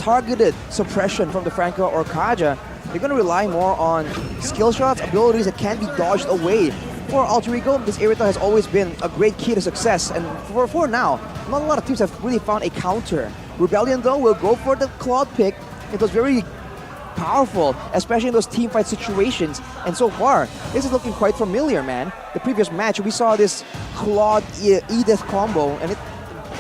targeted suppression from the Franco or Kaja, they're going to rely more on skill shots, abilities that can be dodged away. For Alter Ego, this Irithel has always been a great key to success, and for now, not a lot of teams have really found a counter. Rebellion, though, will go for the Claude pick. It was very powerful, especially in those team fight situations, and so far, this is looking quite familiar, man. The previous match, we saw this Claude Edith combo, and it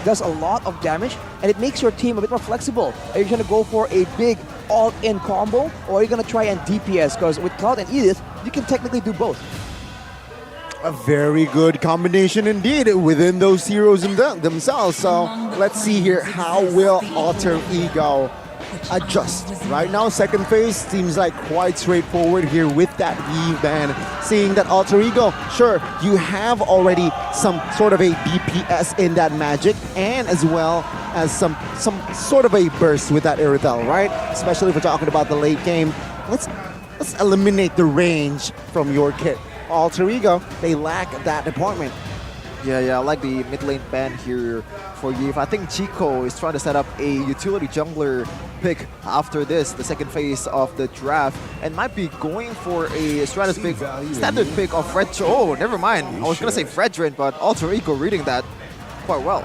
does a lot of damage, and it makes your team a bit more flexible. Are you going to go for a big all-in combo, or are you going to try and DPS? Because with Cloud and Edith, you can technically do both. A very good combination indeed within those heroes themselves. So let's see here, how will Alter Ego adjust? Right now, second phase seems like quite straightforward here with that Weave ban. Seeing that Alter Ego, sure, you have already some sort of a DPS in that magic, and as well as some sort of a burst with that Irithel, right? Especially if we're talking about the late game. Let's eliminate the range from your kit. Alter Ego, they lack that department. Yeah, I like the mid lane ban here for Yves. I think Chico is trying to set up a utility jungler pick after this, the second phase of the draft, and might be going for a Stratus pick, standard pick of Fredrin. Oh, never mind. I was going to say Fredrin, but Alter Ego reading that quite well.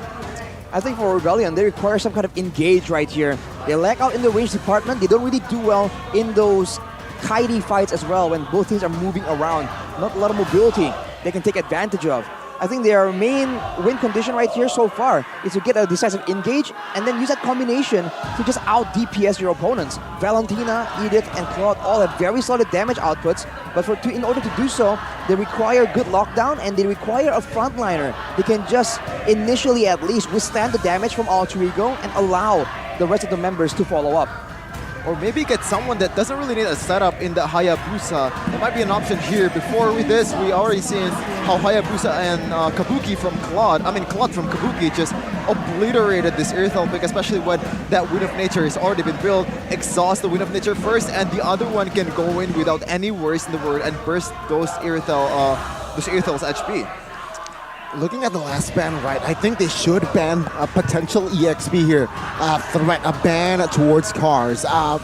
I think for Rebellion, they require some kind of engage right here. They lack out in the range department. They don't really do well in those kitey fights as well when both teams are moving around. Not a lot of mobility they can take advantage of. I think their main win condition right here so far is to get a decisive engage and then use that combination to just out-DPS your opponents. Valentina, Edith, and Claude all have very solid damage outputs, but in order to do so, they require good lockdown and they require a frontliner. They can just initially at least withstand the damage from Alter Ego and allow the rest of the members to follow up. Or maybe get someone that doesn't really need a setup in the Hayabusa. It might be an option here. Before with this, we already seen how Hayabusa and Kabuki from Claude from Kabuki just obliterated this Irithel pick, especially when that Wind of Nature has already been built. Exhaust the Wind of Nature first, and the other one can go in without any worries in the world and burst those Irithel's HP. Looking at the last ban, right, I think they should ban a potential EXP here. A ban towards cars. I'm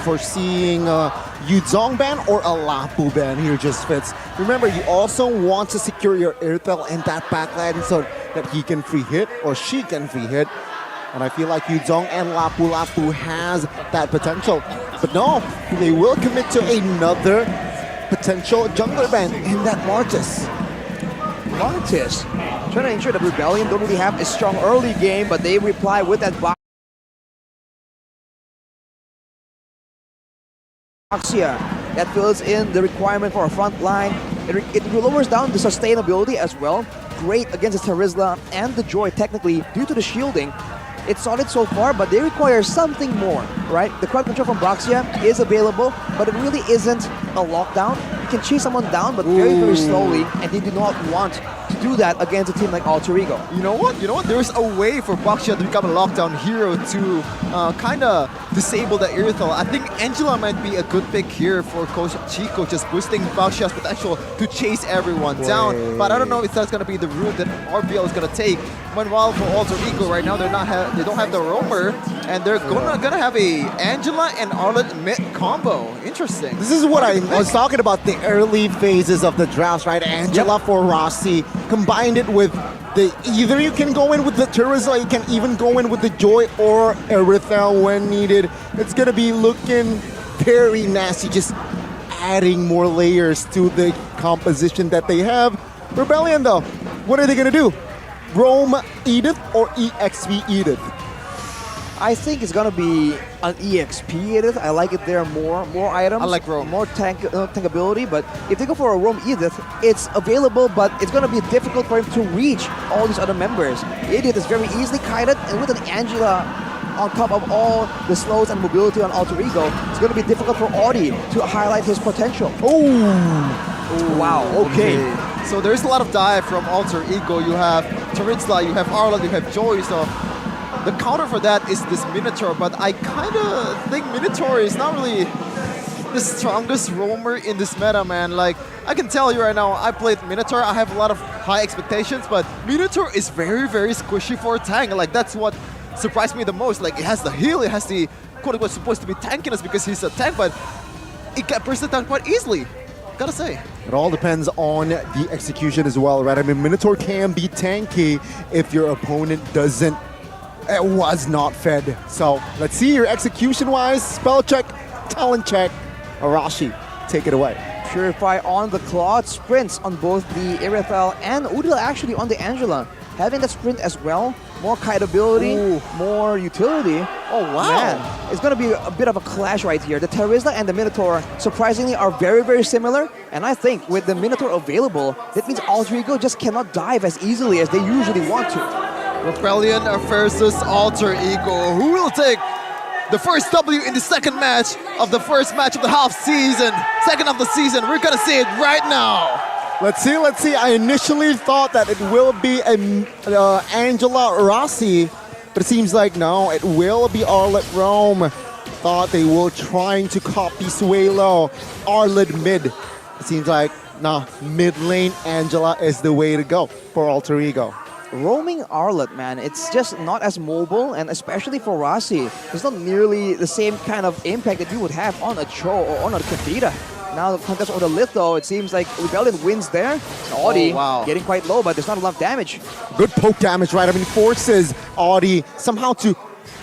foreseeing a Yuzong ban or a Lapu ban here just fits. Remember, you also want to secure your Irithel in that backline so that he can free hit or she can free hit. And I feel like Yuzong and Lapu has that potential. But no, they will commit to another potential jungler ban in that Martis. Martis trying to ensure that Rebellion don't really have a strong early game, but they reply with that Boxia that fills in the requirement for a front line. It lowers down the sustainability as well. Great against the Terizla and the Joy technically due to the shielding. It's solid so far, but they require something more, right? The crowd control from Boxia is available, but it really isn't a lockdown. You can chase someone down, but very slowly, and they do not want to do that against a team like Alter Ego. You know what? There's a way for Boxia to become a lockdown hero to kind of disable the Irithel. I think Angela might be a good pick here for Coach Chico, just boosting Boxia's potential to chase everyone down. But I don't know if that's going to be the route that RBL is going to take. Meanwhile, for Alter Ego right now, they don't have the roamer, and they're gonna have a Angela and Arlette mid combo. Interesting. This is what I was talking about, the early phases of the drafts, right? Angela for Rossi, combined it with either you can go in with the Terizla, you can even go in with the Joy or Irithel when needed. It's gonna be looking very nasty, just adding more layers to the composition that they have. Rebellion though, what are they gonna do? Roam Edith or EXP Edith? I think it's gonna be an EXP Edith. I like it there more items. I like Roam. More tankability, but if they go for a Roam Edith, it's available, but it's gonna be difficult for him to reach all these other members. Edith is very easily kited, and with an Angela on top of all the slows and mobility on Alter Ego, it's gonna be difficult for Audi to highlight his potential. Oh, wow, okay. So there's a lot of dive from Alter Ego. You have Terizla, you have Arlette, you have Joy, so the counter for that is this Minotaur, but I kind of think Minotaur is not really the strongest roamer in this meta, man. Like, I can tell you right now, I played Minotaur, I have a lot of high expectations, but Minotaur is very squishy for a tank. Like, that's what surprised me the most. Like, it has the heal, it has the quote-unquote supposed to be tankiness because he's a tank, but it got burst down quite easily. Gotta say. It all depends on the execution as well, right? I mean, Minotaur can be tanky if your opponent doesn't, it was not fed. So let's see your execution-wise, spell check, talent check. Arashi, take it away. Purify on the Claude, sprints on both the Irithel and Udil actually on the Angela. Having that sprint as well, more kite ability, Ooh. more utility. Oh, wow. Man, it's going to be a bit of a clash right here. The Terizla and the Minotaur, surprisingly, are very, very similar. And I think with the Minotaur available, that means Alter Ego just cannot dive as easily as they usually want to. Rebellion versus Alter Ego. Who will take the first W in the second match of the first match of the half season? Second of the season. We're going to see it right now. Let's see, let's see. I initially thought that it will be Angela Rossi, but it seems like no, it will be Arlet Rome. Thought they were trying to copy Suelo. Arlet mid. It seems like, nah, mid lane Angela is the way to go for Alter Ego. Roaming Arlet, man, it's just not as mobile, and especially for Rossi, it's not nearly the same kind of impact that you would have on a Cho or on a Kadita. Now the contest on the Litho, it seems like Rebellion wins there. Audi wow. getting quite low, but there's not enough damage. Good poke damage, right? I mean, forces Audi somehow to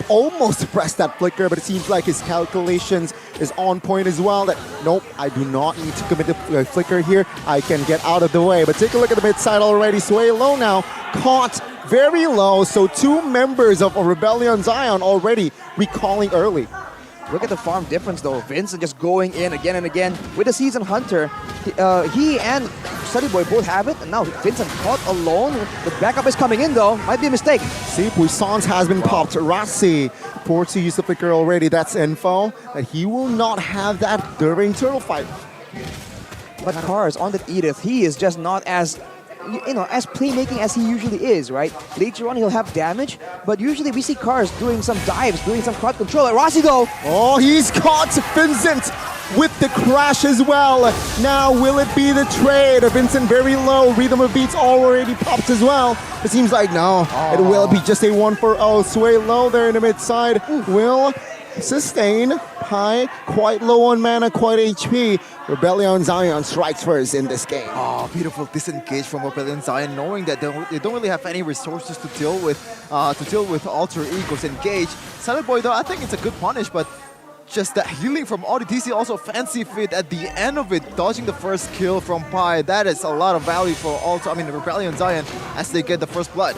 almost suppress that flicker, but it seems like his calculations is on point as well. That, nope, I do not need to commit the flicker here. I can get out of the way. But take a look at the mid side already. Sway low now, caught very low. So two members of Rebellion Zion already recalling early. Look at the farm difference though. Vincent just going in again and again with the Season Hunter. He and Sunny Boy both have it, and now Vincent caught alone. The backup is coming in though. Might be a mistake. See, Puissance has been popped. Rassi forced to use the flicker already. That's info that he will not have that during Turtle Fight. But Cars on that Edith, he is just not as as playmaking as he usually is, right? Later on, he'll have damage, but usually we see Cars doing some dives, doing some crowd control. Rossi though! Oh, he's caught Vincent with the crash as well. Now, will it be the trade? Vincent very low. Rhythm of Beats already popped as well. It seems like no, it will be just a 1-for-0. Sway low there in the mid side. Will sustain. High, quite low on mana, quite HP. Rebellion Zion strikes first in this game. Oh, beautiful disengage from Rebellion Zion, knowing that they don't really have any resources to deal with Alter Ego's engage. Silent Boy though, I think it's a good punish, but just that healing from ODTC, also fancy fit at the end of it, dodging the first kill from Pi. That is a lot of value for Rebellion Zion as they get the first blood.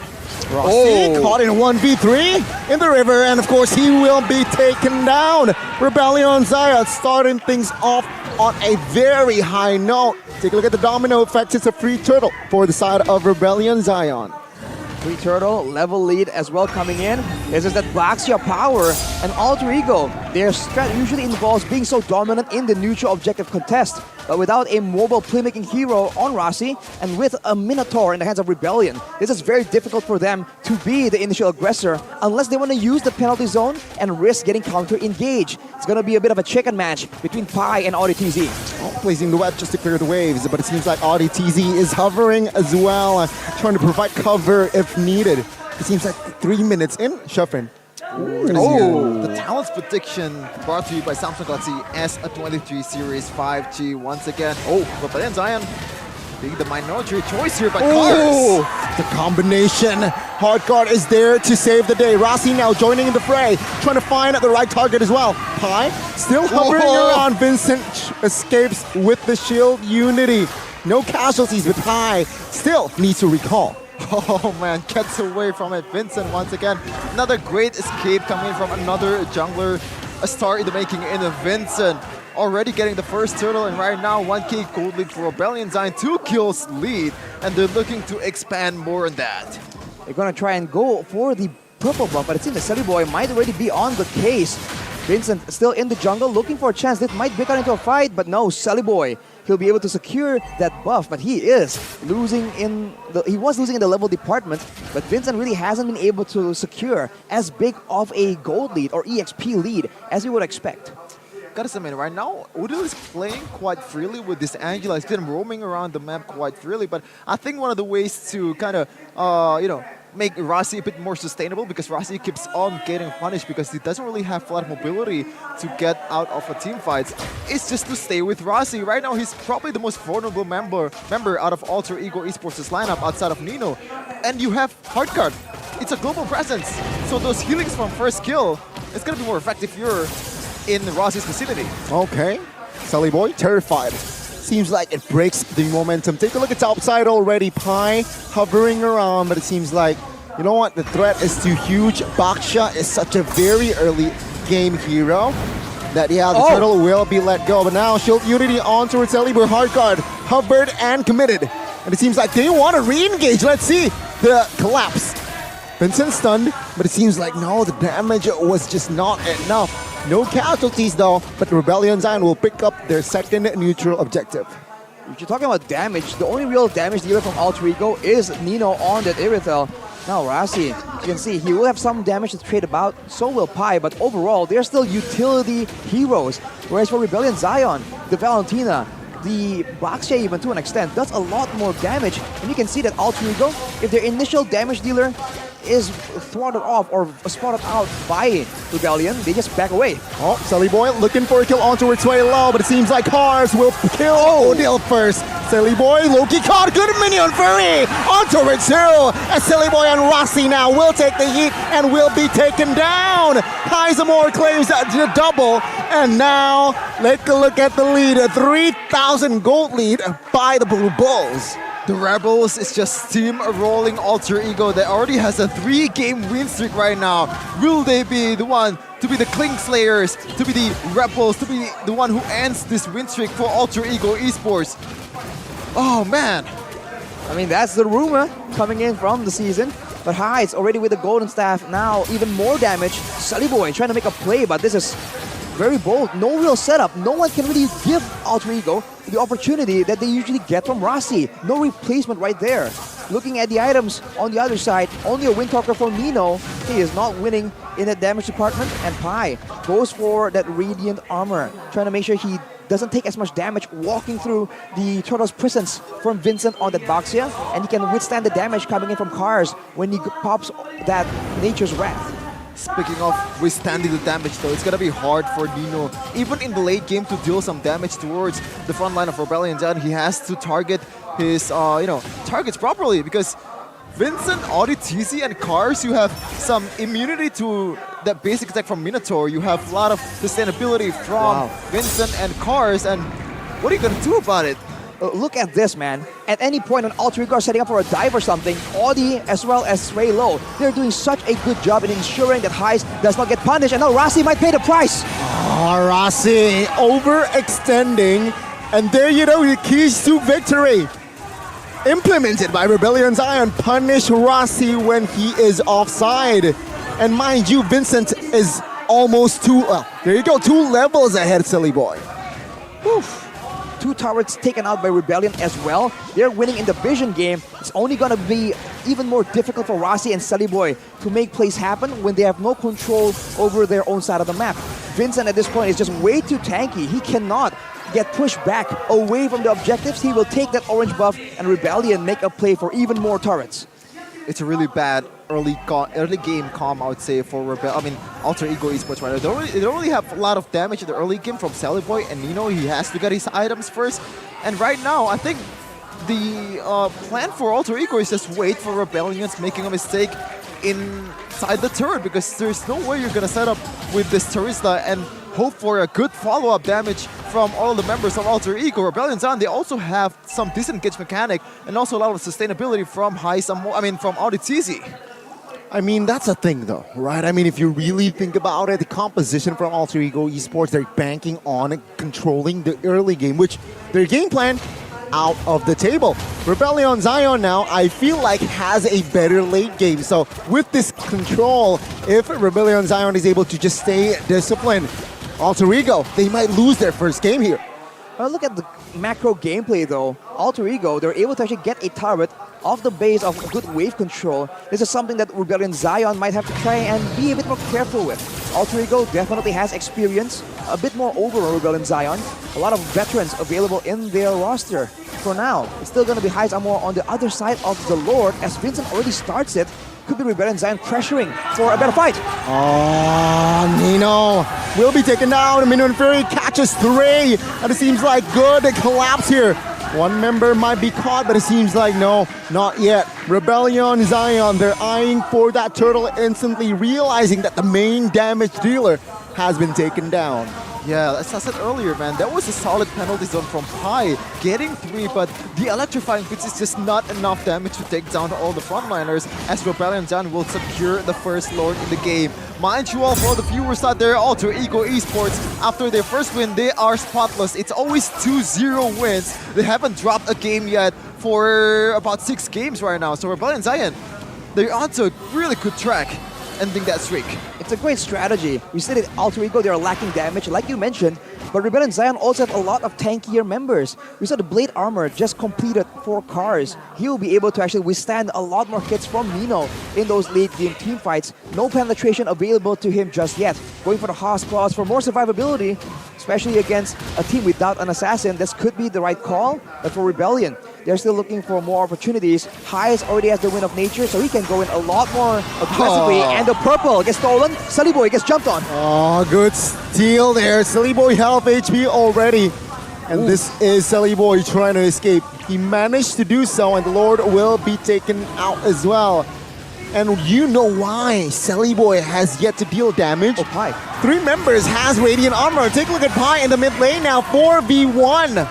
Rossi caught in 1v3 in the river, and of course he will be taken down. Rebellion Zion starting things off on a very high note. Take a look at the domino effect. It's a free turtle for the side of Rebellion Zion. Free Turtle, level lead as well coming in. This is that Baxia power and Alter Ego. Their strat usually involves being so dominant in the neutral objective contest. But without a mobile playmaking hero on Rossi and with a Minotaur in the hands of Rebellion, this is very difficult for them to be the initial aggressor unless they want to use the penalty zone and risk getting counter-engaged. It's going to be a bit of a chicken match between Pi and AudiTZ. Placing the web just to clear the waves, but it seems like AudiTZ is hovering as well, trying to provide cover if needed. It seems like 3 minutes in, Shuffin. The talents prediction brought to you by Samsung Galaxy S23 Series 5G once again. Rebellion Zion being the minority choice here by Cars. The combination. Hardguard is there to save the day. Rossi now joining in the fray, trying to find the right target as well. Pi still hovering around. Vincent escapes with the shield unity. No casualties, but Pi still needs to recall. Oh man, gets away from it. Vincent once again. Another great escape coming from another jungler. A star in the making in Vincent. Already getting the first turtle, and right now 1k gold lead for Rebellion Zion. 2 kills lead, and they're looking to expand more on that. They're going to try and go for the purple buff, but it seems the Silly Boy might already be on the case. Vincent still in the jungle, looking for a chance. That might break out into a fight, but no, Silly Boy. He'll be able to secure that buff, but he is losing he was losing in the level department, but Vincent really hasn't been able to secure as big of a gold lead or EXP lead as you would expect. Gotta say, man, right now, Udil is playing quite freely with this Angela. He's been roaming around the map quite freely, but I think one of the ways to kind of, make Rossi a bit more sustainable because Rossi keeps on getting punished because he doesn't really have a lot of mobility to get out of a team fights. It's just to stay with Rossi. Right now, he's probably the most vulnerable member out of Alter Ego Esports' lineup outside of Nino. And you have Hardcard. It's a global presence. So those healings from first kill, it's going to be more effective if you're in Rossi's vicinity. Okay. Sully Boy, terrified. Seems like it breaks the momentum. Take a look at top side already. Pi hovering around, but it seems like, you know what, the threat is too huge. Baksha is such a very early game hero that, yeah, the turtle will be let go. But now Shield Unity on towards Sully Boy. Hardcard, hovered and committed. And it seems like they want to re-engage. Let's see the collapse. Vincent stunned, but it seems like no, the damage was just not enough. No casualties though, but Rebellion Zion will pick up their second neutral objective. If you're talking about damage, the only real damage dealer from Alter Ego is Nino on that Irithel. Now Rossi, you can see he will have some damage to trade about, so will Pi, but overall they're still utility heroes. Whereas for Rebellion Zion, the Valentina, the Baksha even to an extent, does a lot more damage. And you can see that Alter Ego, if their initial damage dealer is thwarted off or spotted out by Rebellion, they just back away. Oh, Sully Boy looking for a kill on towards Sway Low, but it seems like Cars will kill Odil first. Sully Boy, Loki caught, good minion Furry on towards Zero. And Sully Boy and Rossi now will take the heat and will be taken down. Kaisamore claims the double, and now take a look at the lead, a 3,000 gold lead by the Blue Bulls. The Rebels is just team rolling Alter Ego that already has a 3-game win streak right now. Will they be the one to be the Cling Slayers, to be the Rebels, to be the one who ends this win streak for Alter Ego Esports? Oh man. I mean, that's the rumor coming in from the season. But Hides already with the Golden Staff, now even more damage. Sully Boy trying to make a play, but this is very bold. No real setup. No one can really give Alter Ego the opportunity that they usually get from Rossi. No replacement right there. Looking at the items on the other side, only a Wind Talker for Nino. He is not winning in the damage department. And Pi goes for that Radiant Armor, trying to make sure he doesn't take as much damage walking through the Turtle's presence from Vincent on that Baksha. And he can withstand the damage coming in from Cars when he pops that Nature's Wrath. Speaking of withstanding the damage though, it's gonna be hard for Nino, even in the late game, to deal some damage towards the front line of Rebellion Zion. He has to target his, targets properly because Vincent, Audi, TZ, and Cars, you have some immunity to that basic attack from Minotaur. You have a lot of sustainability from Vincent and Cars, and what are you gonna do about it? Look at this, man. At any point when Alter Ego are setting up for a dive or something, Audi as well as Sway Low, they're doing such a good job in ensuring that Heist does not get punished, and now Rossi might pay the price. Oh, Rossi overextending, and there you know the keys to victory. Implemented by Rebellion Zion, punish Rossi when he is offside. And mind you, Vincent is almost two levels ahead, Silly Boy. Oof. 2 turrets taken out by Rebellion as well. They're winning in the vision game. It's only going to be even more difficult for Rossi and Sully Boy to make plays happen when they have no control over their own side of the map. Vincent at this point is just way too tanky. He cannot get pushed back away from the objectives. He will take that orange buff and Rebellion make a play for even more turrets. It's a really bad early game calm, I would say, for Alter Ego Esports right now. They don't really have a lot of damage in the early game from Sally Boy and Nino. He has to get his items first. And right now, I think the plan for Alter Ego is just wait for Rebellions making a mistake inside the turret, because there's no way you're gonna set up with this Teresa and hope for a good follow-up damage from all the members of Alter Ego. Rebellion Zion, they also have some disengage mechanic and also a lot of sustainability from from Audi TZ. I mean, that's a thing though, right? I mean, if you really think about it, the composition from Alter Ego Esports, they're banking on controlling the early game, which their game plan out of the table. Rebellion Zion now, I feel like, has a better late game. So with this control, if Rebellion Zion is able to just stay disciplined, Alter Ego, they might lose their first game here. Look at the macro gameplay though. Alter Ego, they're able to actually get a turret off the base of good wave control. This is something that Rebellion Zion might have to try and be a bit more careful with. Alter Ego definitely has experience, a bit more over on Rebellion Zion. A lot of veterans available in their roster. For now, it's still going to be Heights Amor on the other side of the Lord, as Vincent already starts it. could be Rebellion Zion pressuring for a better fight. Oh, Nino will be taken down. Minun Fury catches 3. And it seems like good collapse here. One member might be caught, but it seems like no, not yet. Rebellion Zion, they're eyeing for that turtle, instantly realizing that the main damage dealer has been taken down. Yeah, as I said earlier, man, that was a solid penalty zone from Pi, getting 3, but the electrifying bits is just not enough damage to take down all the frontliners, as Rebellion Zion will secure the first Lord in the game. Mind you all, for the viewers out there, Alter Ego Esports, after their first win, they are spotless. It's always 2-0 wins. They haven't dropped a game yet for about 6 games right now. So Rebellion Zion, they're onto a really good track, ending that streak. It's a great strategy. We said it, Alter Ego, they are lacking damage, like you mentioned, but Rebellion Zion also have a lot of tankier members. We saw the Blade Armor just completed 4 cars. He will be able to actually withstand a lot more hits from Nino in those late game team fights. No penetration available to him just yet. Going for the Haas Claws for more survivability, especially against a team without an assassin. This could be the right call, but for Rebellion, they're still looking for more opportunities. Highs already has the Wind of Nature, so he can go in a lot more aggressively. And the purple gets stolen. Sully Boy gets jumped on. Oh, good steal there. Sully Boy half HP already. And this is Sully Boy trying to escape. He managed to do so, and the Lord will be taken out as well. And you know why Sully Boy has yet to deal damage. Oh, Pi. 3 members has Radiant Armor. Take a look at Pi in the mid lane now. 4v1.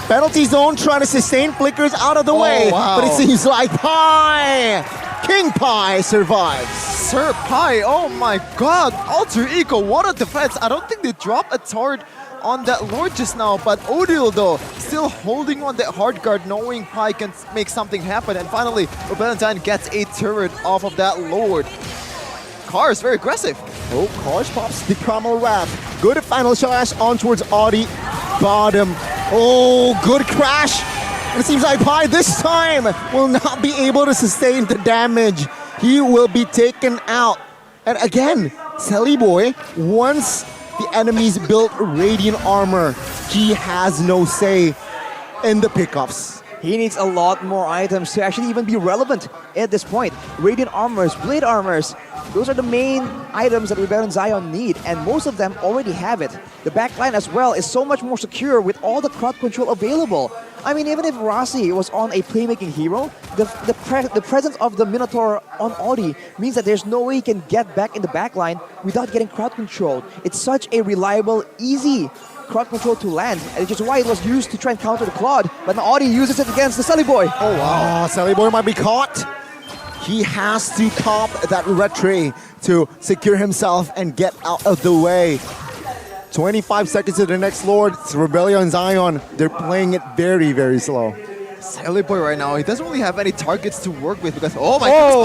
Penalty zone trying to sustain flickers out of the way. Wow. But it seems like Pi, King Pi survives. Sir Pi, oh my god, Alter Ego, what a defense. I don't think they dropped a turret on that Lord just now, but Odil though, still holding on that hard guard, knowing Pi can make something happen. And finally, Rebellion gets a turret off of that Lord. Car is very aggressive. Oh, Karsh pops the Primal Wrath. Good final slash on towards Audi. Bottom. Oh, good crash. And it seems like Pi this time will not be able to sustain the damage. He will be taken out. And again, Sully Boy, once the enemies built Radiant Armor, he has no say in the pickups. He needs a lot more items to actually even be relevant at this point. Radiant Armors, Blade Armors, those are the main items that Rebellion Zion need, and most of them already have it. The backline as well is so much more secure with all the crowd control available. I mean, even if Rossi was on a playmaking hero, the presence of the Minotaur on Audi means that there's no way he can get back in the backline without getting crowd controlled. It's such a reliable, easy crowd control to land, and which is why it was used to try and counter the Claude, but now Audi uses it against the Sully Boy. Oh wow, Sully Boy might be caught. He has to pop that red tray to secure himself and get out of the way. 25 seconds to the next Lord. It's Rebellion Zion. They're playing it very, very slow. Sully Boy right now, he doesn't really have any targets to work with because, oh my Whoa.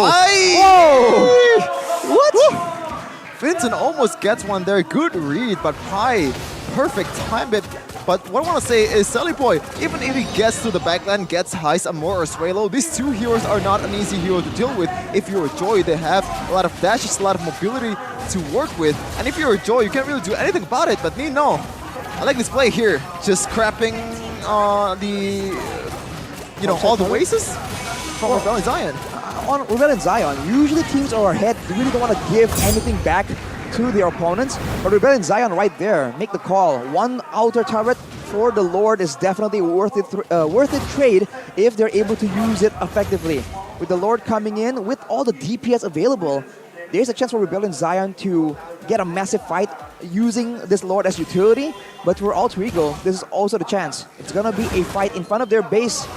goodness, Pi! What? Vincent almost gets one there. Good read, but Pi, perfect time it. But what I want to say is Sully Boy, even if he gets to the backline, gets Heist, Amor, or Swalo, these 2 heroes are not an easy hero to deal with. If you're a Joy, they have a lot of dashes, a lot of mobility to work with. And if you're a Joy, you can't really do anything about it. But no, I like this play here. Just crapping all the wastes from Rebellion Zion. On Rebellion Zion, usually teams are ahead, they really don't want to give anything back to their opponents, but Rebellion Zion right there, make the call. One outer turret for the Lord is definitely worth it trade if they're able to use it effectively. With the Lord coming in, with all the DPS available, there's a chance for Rebellion Zion to get a massive fight using this Lord as utility, but for Alter Ego, this is also the chance. It's gonna be a fight in front of their base,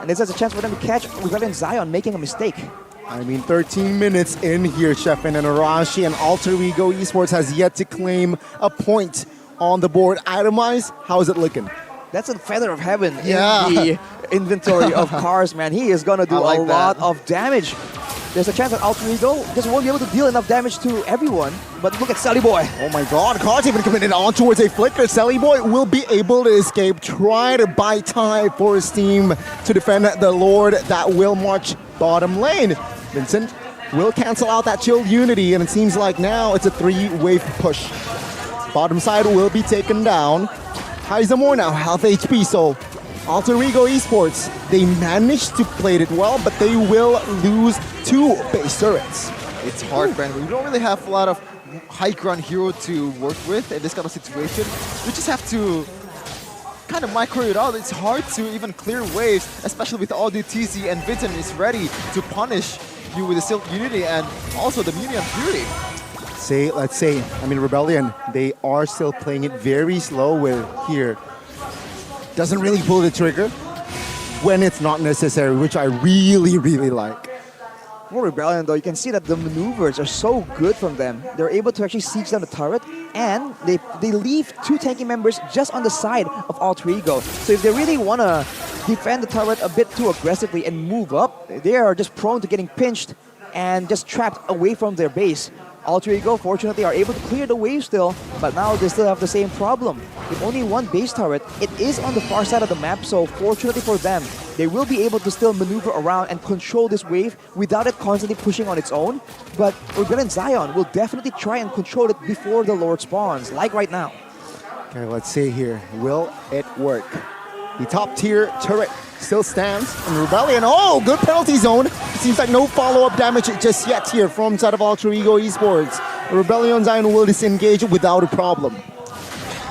and this is a chance for them to catch Rebellion Zion making a mistake. I mean, 13 minutes in here, Sheffin and Arashi, and Alter Ego Esports has yet to claim a point on the board. Itemized, how is it looking? That's a feather of heaven in Yeah. the inventory of cars, man. He is gonna do I like a lot of damage. There's a chance that Alter Ego just won't be able to deal enough damage to everyone. But look at Sully Boy. Oh my god, Cards even committed on towards a flicker. Sully Boy will be able to escape, try to buy time for his team to defend the Lord that will march bottom lane. Vincent will cancel out that chilled unity, and it seems like now it's a 3-wave push. Bottom side will be taken down. Heizamore now, half HP, so Alter Ego Esports, they managed to play it well, but they will lose 2 base turrets. It's hard, man. We don't really have a lot of high ground hero to work with in this kind of situation. We just have to kind of micro it out. It's hard to even clear waves, especially with all the TZ, and Vincent is ready to punish you with the Silk Unity and also the Minion Fury. Let's say, Rebellion, they are still playing it very slow with here. Doesn't really pull the trigger when it's not necessary, which I really, really like. For Rebellion though, you can see that the maneuvers are so good from them. They're able to actually siege down the turret, and they leave 2 tanky members just on the side of Alter Ego. So if they really want to defend the turret a bit too aggressively and move up, they are just prone to getting pinched and just trapped away from their base. Alter Ego, fortunately, are able to clear the wave still, but now they still have the same problem. With only 1 base turret, it is on the far side of the map, so fortunately for them, they will be able to still maneuver around and control this wave without it constantly pushing on its own. But Rebellion Zion will definitely try and control it before the Lord spawns, like right now. Okay, let's see here. Will it work? The top tier turret still stands in Rebellion. Oh, good penalty zone. Seems like no follow-up damage just yet here from side of Alter Ego Esports. Rebellion Zion will disengage without a problem.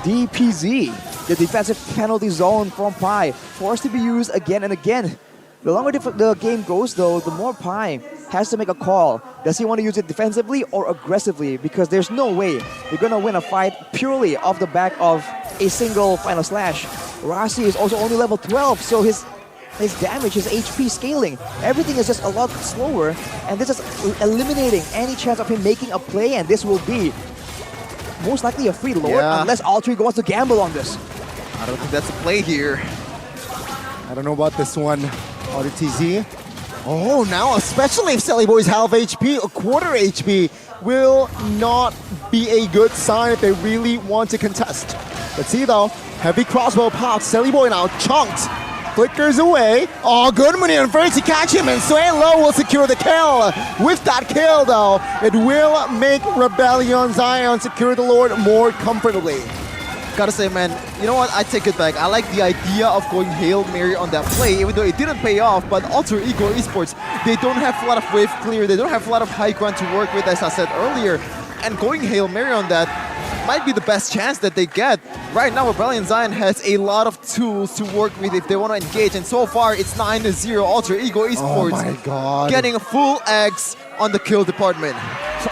DPZ, the defensive penalty zone from Pi, forced to be used again and again. The longer the game goes though, the more Pi has to make a call. Does he want to use it defensively or aggressively? Because there's no way you're going to win a fight purely off the back of a single final slash. Rasi is also only level 12, so his damage, his HP scaling, everything is just a lot slower, and this is eliminating any chance of him making a play, and this will be most likely a free Lord, unless Alter Ego wants to gamble on this. I don't think that's a play here. I don't know about this one. TZ. Oh, now especially if Selly Boy's half HP, a quarter HP, will not be a good sign if they really want to contest. Let's see though. Heavy crossbow pops. Selly Boy now chunked. Flickers away. Oh, good Minion first to catch him, and Sway Low will secure the kill. With that kill though, it will make Rebellion Zion secure the Lord more comfortably. Gotta say, man, you know what? I take it back. I like the idea of going Hail Mary on that play, even though it didn't pay off. But Alter Ego Esports, they don't have a lot of wave clear. They don't have a lot of high ground to work with, as I said earlier. And going Hail Mary on that might be the best chance that they get. Right now, Rebellion Zion has a lot of tools to work with if they want to engage. And so far, it's 9-0. Alter Ego Esports oh my God. getting a full X on the kill department.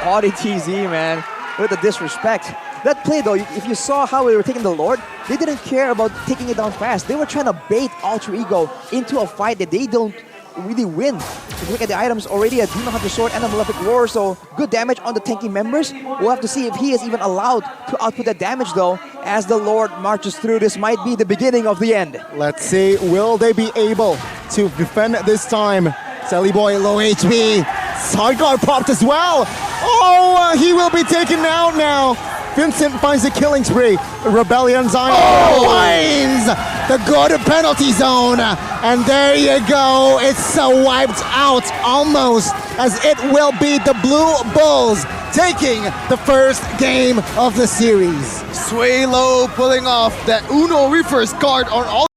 Audi TZ, man, with the disrespect. That play though, if you saw how they were taking the Lord, they didn't care about taking it down fast. They were trying to bait Alter Ego into a fight that they don't really win. If you look at the items already, a Demon Hunter Sword and a Malefic Roar, so good damage on the tanky members. We'll have to see if he is even allowed to output that damage though, as the Lord marches through. This might be the beginning of the end. Let's see, will they be able to defend this time? Selly Boy low HP. Side guard popped as well. Oh, he will be taken out now. Vincent finds the killing spree. Rebellion Zion finds the good penalty zone. And there you go. It's wiped out almost, as it will be the Blue Bulls taking the first game of the series. Sway Low pulling off that Uno reverse guard on all